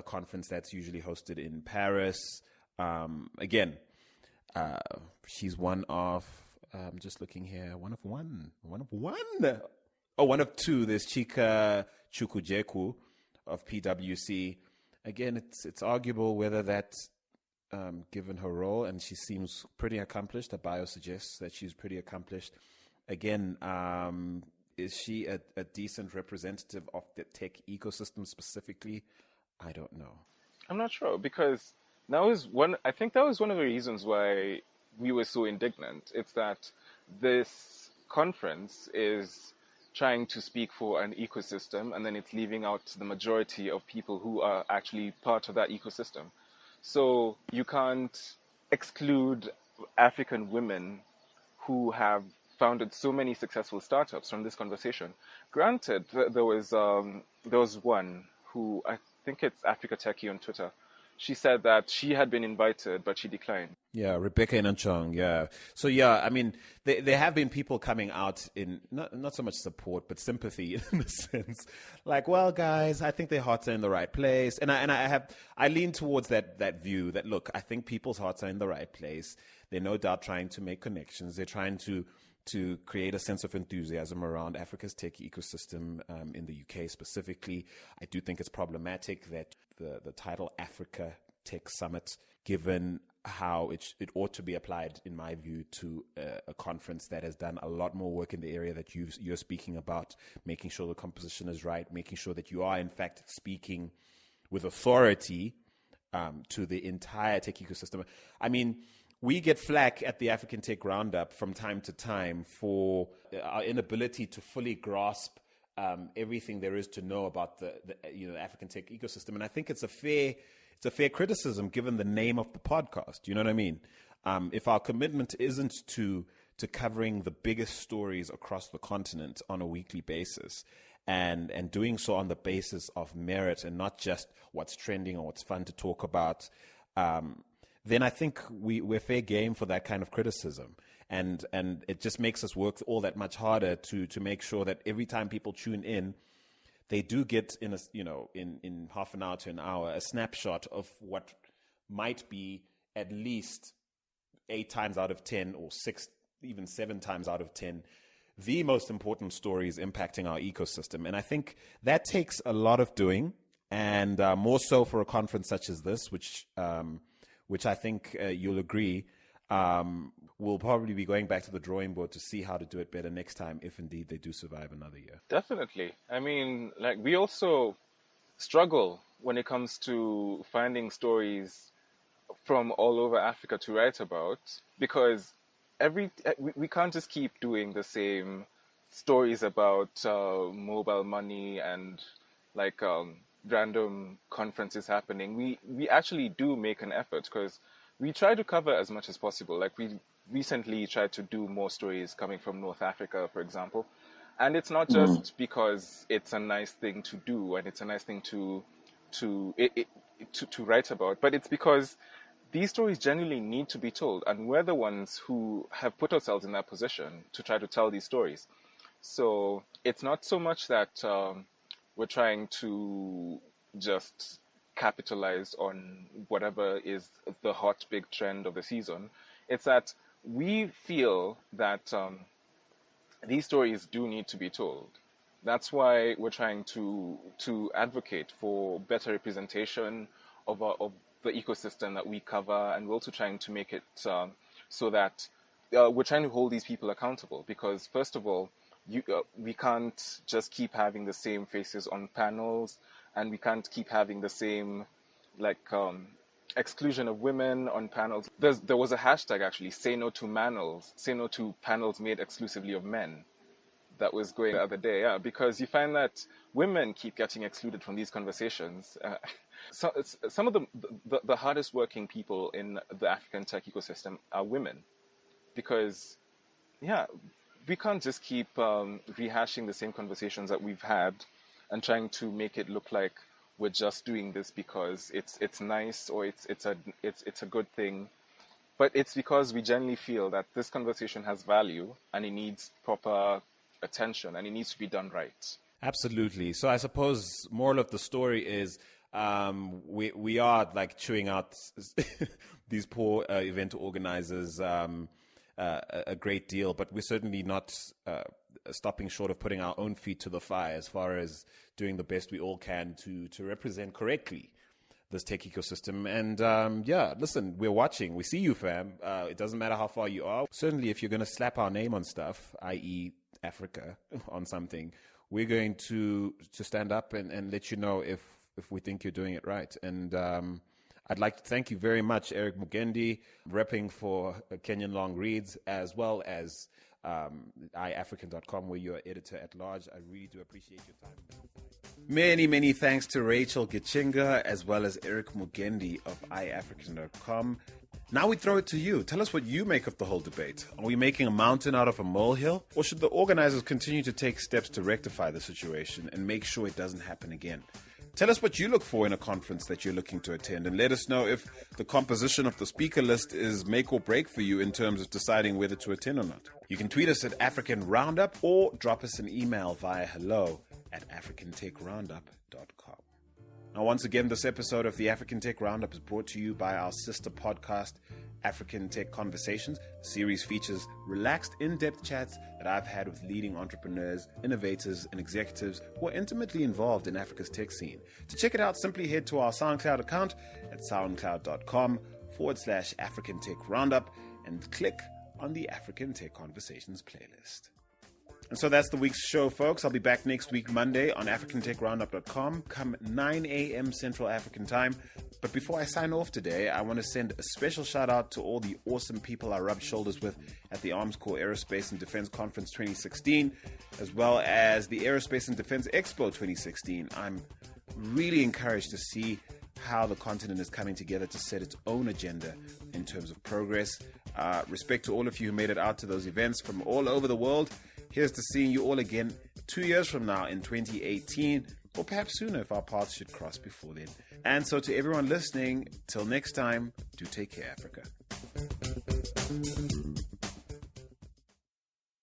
S1: conference that's usually hosted in Paris. Again, she's one of. I'm just looking here. One of one. Oh, one of two. There's Chika Chukwujeku of PwC. Again, it's arguable whether that given her role, and she seems pretty accomplished. Her bio suggests that she's pretty accomplished. Again, is she a decent representative of the tech ecosystem specifically? I don't know.
S3: I'm not sure, because I think that was one of the reasons why we were so indignant. It's that this conference is trying to speak for an ecosystem, and then it's leaving out the majority of people who are actually part of that ecosystem. So you can't exclude African women who have founded so many successful startups from this conversation. Granted, there was one who, I think it's Africa Techie on Twitter. She said that she had been invited, but she declined.
S1: Yeah, Rebecca Inanchong, yeah. So, yeah, I mean, there have been people coming out in not so much support, but sympathy in the sense. Like, well, guys, I think their hearts are in the right place. And I lean towards that view that, look, I think people's hearts are in the right place. They're no doubt trying to make connections. They're trying to create a sense of enthusiasm around Africa's tech ecosystem, in the UK specifically. I do think it's problematic that the title Africa Tech Summit, given how it ought to be applied, in my view, to a conference that has done a lot more work in the area that you're speaking about, making sure the composition is right, making sure that you are, in fact, speaking with authority to the entire tech ecosystem. I mean, we get flack at the African Tech Roundup from time to time for our inability to fully grasp everything there is to know about the African tech ecosystem, and I think it's a fair criticism given the name of the podcast. You know what I mean? If our commitment isn't to covering the biggest stories across the continent on a weekly basis, and doing so on the basis of merit and not just what's trending or what's fun to talk about, then I think we're fair game for that kind of criticism. And it just makes us work all that much harder to make sure that every time people tune in, they do get in half an hour to an hour a snapshot of what might be at least 8 times out of 10 or 6, even 7 times out of 10, the most important stories impacting our ecosystem. And I think that takes a lot of doing, and more so for a conference such as this, which I think you'll agree, we'll probably be going back to the drawing board to see how to do it better next time, if indeed they do survive another year.
S3: Definitely. I mean, like, we also struggle when it comes to finding stories from all over Africa to write about, because we can't just keep doing the same stories about mobile money and like random conferences happening. We actually do make an effort, because we try to cover as much as possible. Like, we recently tried to do more stories coming from North Africa, for example. And it's not just because it's a nice thing to do and it's a nice thing to write about, but it's because these stories genuinely need to be told, and we're the ones who have put ourselves in that position to try to tell these stories. So it's not so much that we're trying to just capitalize on whatever is the hot big trend of the season. It's that we feel that these stories do need to be told. That's why we're trying to advocate for better representation of the ecosystem that we cover, and we're also trying to make it so that we're trying to hold these people accountable, because first of all, we can't just keep having the same faces on panels, and we can't keep having the same exclusion of women on panels. There was a hashtag, actually, say no to manels, say no to panels made exclusively of men, that was going the other day, because you find that women keep getting excluded from these conversations. So some of the hardest working people in the African tech ecosystem are women, because we can't just keep rehashing the same conversations that we've had and trying to make it look like we're just doing this because it's nice or it's a good thing. But it's because we genuinely feel that this conversation has value and it needs proper attention and it needs to be done right.
S1: Absolutely. So I suppose moral of the story is we are like chewing out these poor event organizers a great deal, but we're certainly not stopping short of putting our own feet to the fire as far as doing the best we all can to represent correctly this tech ecosystem. And listen, we're watching. We see you, fam. It doesn't matter how far you are. Certainly, if you're going to slap our name on stuff, i.e. Africa, on something, we're going to stand up and let you know if we think you're doing it right. And I'd like to thank you very much, Eric Mugendi, repping for Kenyan Long Reads, as well as iAfrican.com, where you're editor at large. I really do appreciate your time. Many, many thanks to Rachel Gichinga, as well as Eric Mugendi of iAfrican.com. Now we throw it to you. Tell us what you make of the whole debate. Are we making a mountain out of a molehill? Or should the organizers continue to take steps to rectify the situation and make sure it doesn't happen again? Tell us what you look for in a conference that you're looking to attend, and let us know if the composition of the speaker list is make or break for you in terms of deciding whether to attend or not. You can tweet us at African Roundup or drop us an email via hello@africantechroundup.com. Now, once again, this episode of the African Tech Roundup is brought to you by our sister podcast, African Tech Conversations. The series features relaxed, in-depth chats that I've had with leading entrepreneurs, innovators, and executives who are intimately involved in Africa's tech scene. To check it out, simply head to our SoundCloud account at soundcloud.com/African Tech Roundup and click on the African Tech Conversations playlist. And so that's the week's show, folks. I'll be back next week, Monday, on AfricanTechRoundup.com, come 9 a.m. Central African Time. But before I sign off today, I want to send a special shout out to all the awesome people I rubbed shoulders with at the Arms Corps Aerospace and Defense Conference 2016, as well as the Aerospace and Defense Expo 2016. I'm really encouraged to see how the continent is coming together to set its own agenda in terms of progress. Respect to all of you who made it out to those events from all over the world. Here's to seeing you all again 2 years from now in 2018, or perhaps sooner if our paths should cross before then. And so to everyone listening, till next time, do take care, Africa.